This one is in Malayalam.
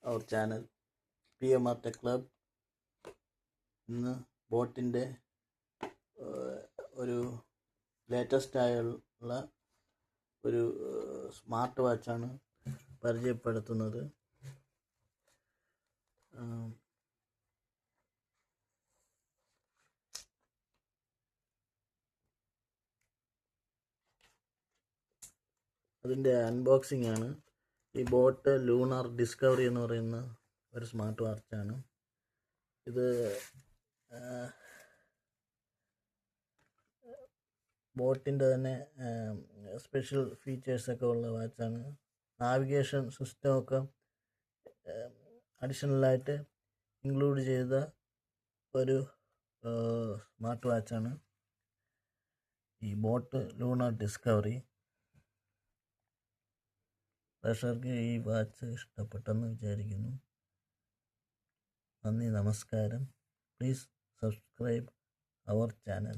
our channel PMR Tech Club. ഇന്ന് ബോട്ടിൻ്റെ ഒരു ലേറ്റസ്റ്റ് ആയുള്ള ഒരു സ്മാർട്ട് വാച്ചാണ് പരിചയപ്പെടുത്തുന്നത്. അതിൻ്റെ അൺബോക്സിംഗ് ആണ്. ഈ ബോട്ട് ലൂണാർ ഡിസ്കവറി എന്ന് പറയുന്ന ഒരു സ്മാർട്ട് വാച്ചാണ്. ഇത് ബോട്ടിൻ്റെ തന്നെ സ്പെഷ്യൽ ഫീച്ചേഴ്സൊക്കെ ഉള്ള വാച്ചാണ്. നാവിഗേഷൻ സിസ്റ്റമൊക്കെ അഡീഷണലായിട്ട് ഇൻക്ലൂഡ് ചെയ്ത ഒരു സ്മാർട്ട് വാച്ചാണ് ഈ ബോട്ട് ലൂണാർ ഡിസ്കവറി. പ്രേക്ഷകർക്ക് ഈ വാച്ച് ഇഷ്ടപ്പെട്ടെന്ന് വിചാരിക്കുന്നു. നന്ദി, നമസ്കാരം. Please subscribe our channel.